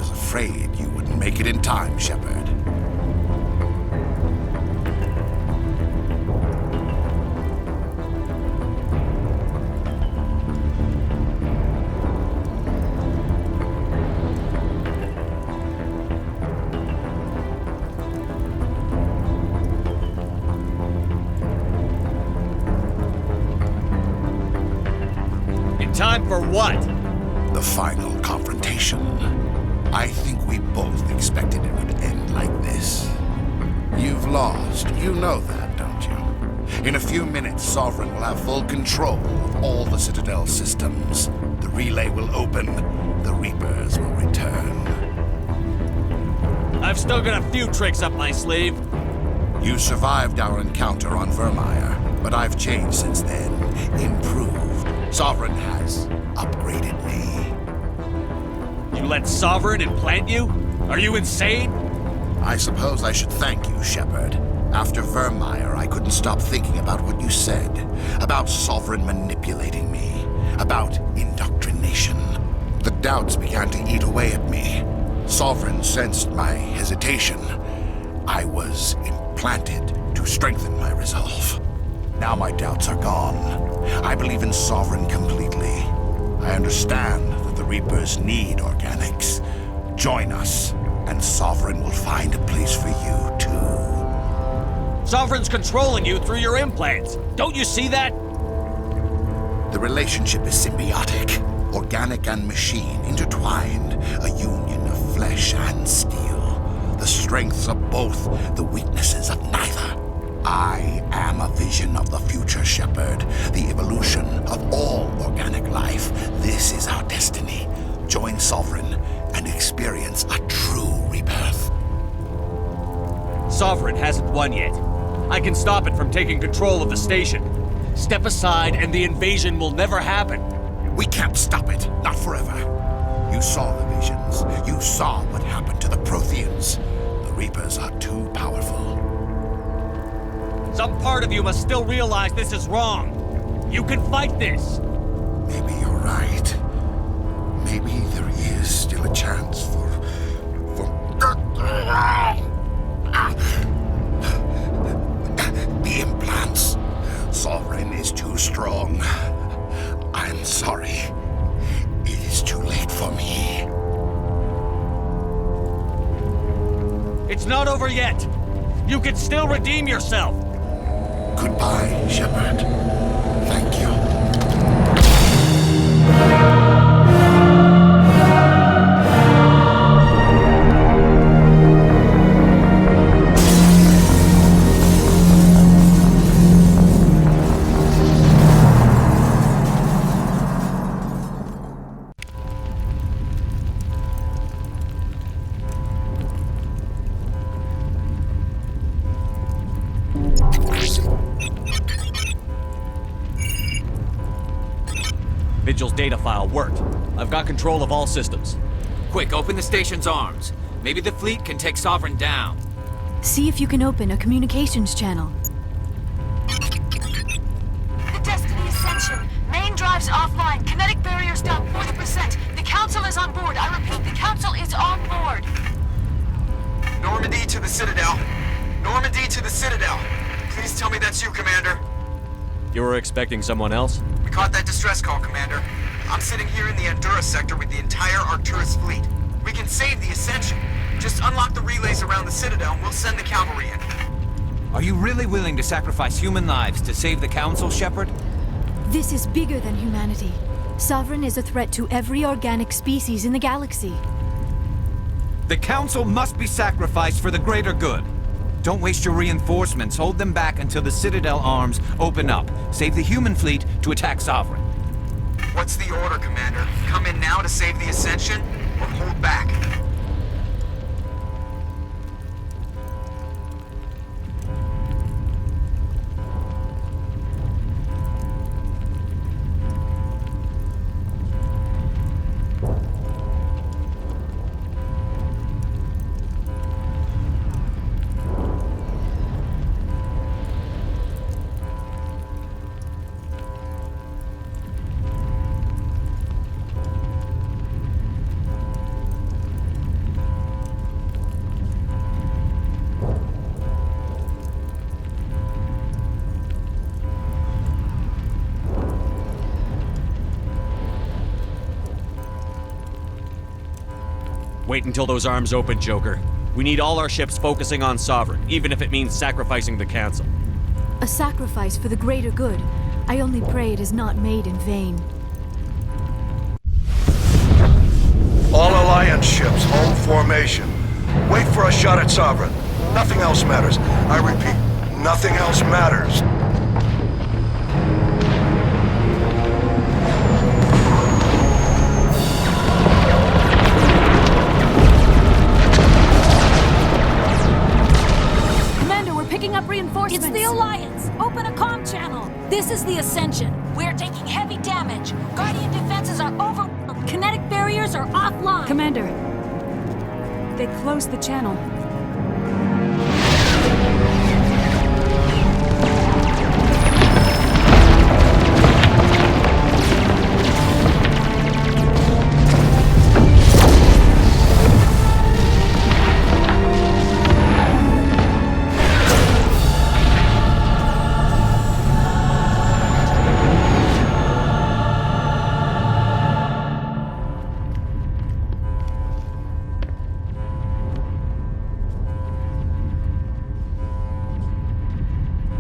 was afraid you wouldn't make it in time, Shepard. Time for what? The final confrontation. I think we both expected it would end like this. You've lost. You know that, don't you? In a few minutes, Sovereign will have full control of all the Citadel systems. The relay will open. The Reapers will return. I've still got a few tricks up my sleeve. You survived our encounter on Vermeer, but I've changed since then. Improved. Sovereign has upgraded me. You let Sovereign implant you? Are you insane? I suppose I should thank you, Shepard. After Vermeer, I couldn't stop thinking about what you said. About Sovereign manipulating me. About indoctrination. The doubts began to eat away at me. Sovereign sensed my hesitation. I was implanted to strengthen my resolve. Now my doubts are gone. I believe in Sovereign completely. I understand that the Reapers need organics. Join us, and Sovereign will find a place for you, too. Sovereign's controlling you through your implants. Don't you see that? The relationship is symbiotic. Organic and machine intertwined. A union of flesh and steel. The strengths of both, the weaknesses of neither. I am a vision of the future, Shepard. The evolution of all organic life. This is our destiny. Join Sovereign and experience a true rebirth. Sovereign hasn't won yet. I can stop it from taking control of the station. Step aside and the invasion will never happen. We can't stop it. Not forever. You saw the visions. You saw what happened to the Protheans. The Reapers are too powerful. Some part of you must still realize this is wrong. You can fight this. Maybe you're right. Maybe there is still a chance for... The implants. Sovereign is too strong. I'm sorry. It is too late for me. It's not over yet. You can still redeem yourself. Goodbye, Shepard. Thank you. Vigil's data file worked. I've got control of all systems. Quick, open the station's arms. Maybe the fleet can take Sovereign down. See if you can open a communications channel. The Destiny Ascension. Main drives offline. Kinetic barriers down 40%. The Council is on board. I repeat, the Council is on board. Normandy to the Citadel. Normandy to the Citadel. Please tell me that's you, Commander. You were expecting someone else? We caught that distress call, Commander. I'm sitting here in the Endura sector with the entire Arcturus fleet. We can save the Ascension. Just unlock the relays around the Citadel and we'll send the cavalry in. Are you really willing to sacrifice human lives to save the Council, Shepard? This is bigger than humanity. Sovereign is a threat to every organic species in the galaxy. The Council must be sacrificed for the greater good. Don't waste your reinforcements. Hold them back until the Citadel arms open up. Save the human fleet to attack Sovereign. What's the order, Commander? Come in now to save the Ascension, or hold back? Wait until those arms open, Joker. We need all our ships focusing on Sovereign, even if it means sacrificing the Council. A sacrifice for the greater good. I only pray it is not made in vain. All Alliance ships, hold formation. Wait for a shot at Sovereign. Nothing else matters. I repeat, nothing else matters. Commander, we're picking up reinforcements. It's the Alliance. Open a comm channel. This is the Ascension. We're taking heavy damage. Guardian defenses are overwhelmed. Kinetic barriers are offline. Commander, they closed the channel.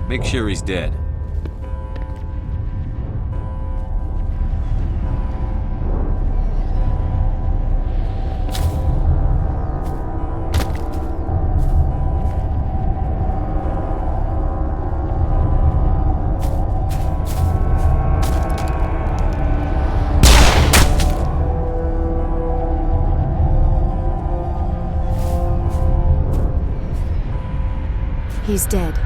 Make sure he's dead. He's dead.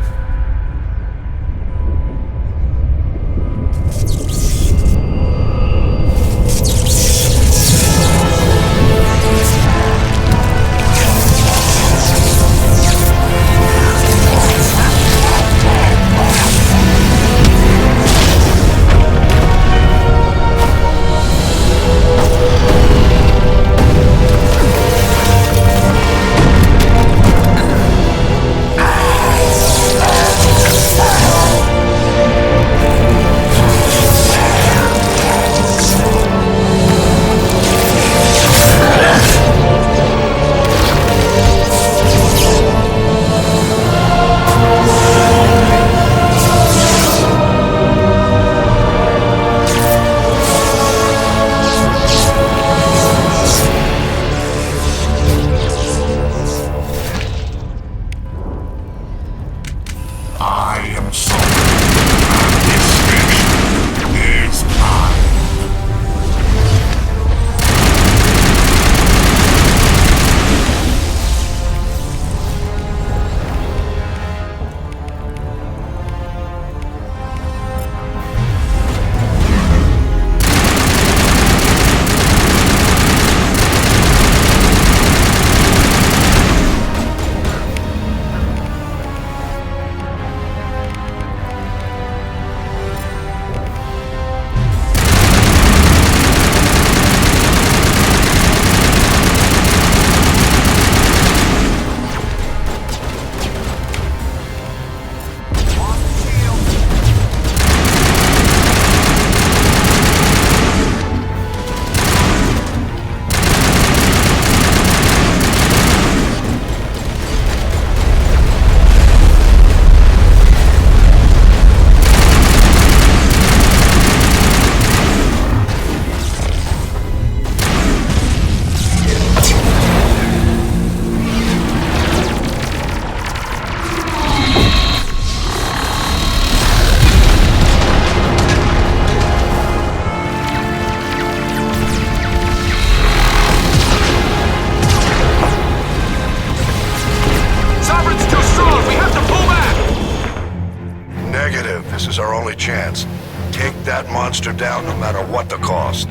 This is our only chance. Take that monster down no matter what the cost.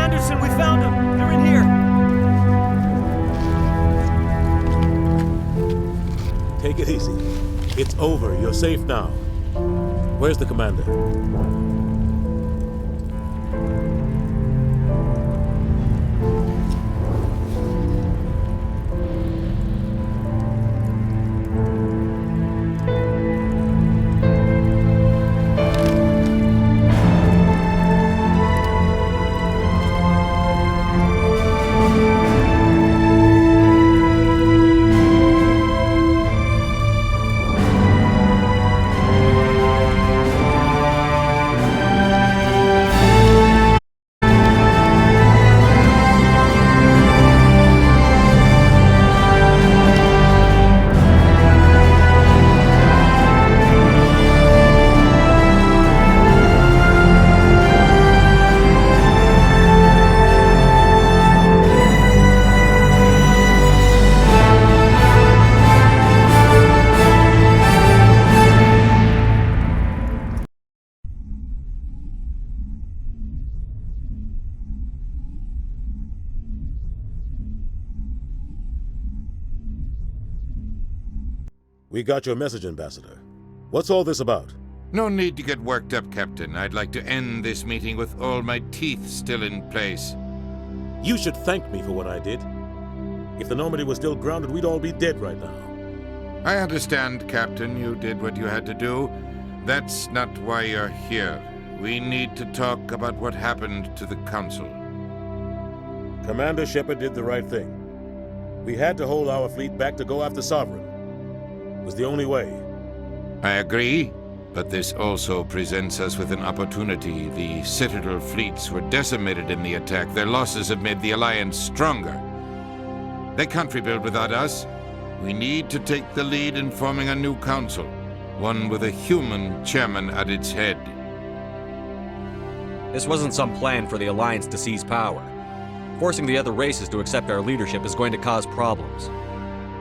Anderson, we found them! They're in here! Take it easy. It's over. You're safe now. Where's the commander? We got your message, Ambassador. What's all this about? No need to get worked up, Captain. I'd like to end this meeting with all my teeth still in place. You should thank me for what I did. If the Normandy was still grounded, we'd all be dead right now. I understand, Captain. You did what you had to do. That's not why you're here. We need to talk about what happened to the Council. Commander Shepard did the right thing. We had to hold our fleet back to go after Sovereign. It was the only way. I agree, but this also presents us with an opportunity. The Citadel fleets were decimated in the attack. Their losses have made the Alliance stronger. They can't rebuild without us. We need to take the lead in forming a new council, one with a human chairman at its head. This wasn't some plan for the Alliance to seize power. Forcing the other races to accept our leadership is going to cause problems.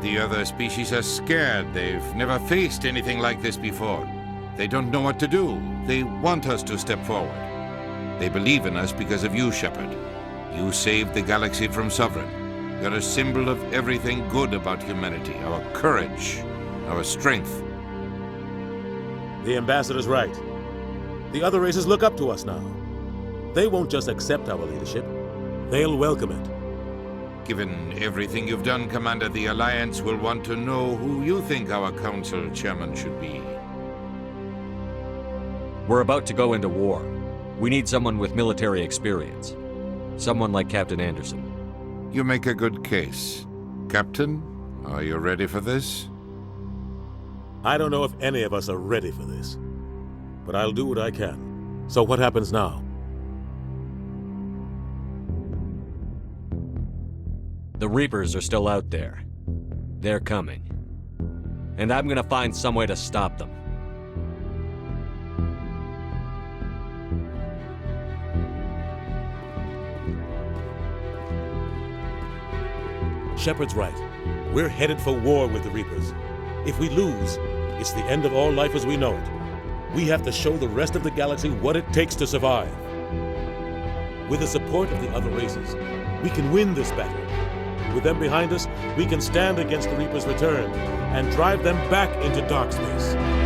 The other species are scared. They've never faced anything like this before. They don't know what to do. They want us to step forward. They believe in us because of you, Shepard. You saved the galaxy from Sovereign. You're a symbol of everything good about humanity, our courage, our strength. The Ambassador's right. The other races look up to us now. They won't just accept our leadership. They'll welcome it. Given everything you've done, Commander, the Alliance will want to know who you think our Council Chairman should be. We're about to go into war. We need someone with military experience. Someone like Captain Anderson. You make a good case. Captain, are you ready for this? I don't know if any of us are ready for this, but I'll do what I can. So what happens now? The Reapers are still out there. They're coming. And I'm gonna find some way to stop them. Shepard's right. We're headed for war with the Reapers. If we lose, it's the end of all life as we know it. We have to show the rest of the galaxy what it takes to survive. With the support of the other races, we can win this battle. With them behind us, we can stand against the Reapers' return and drive them back into dark space.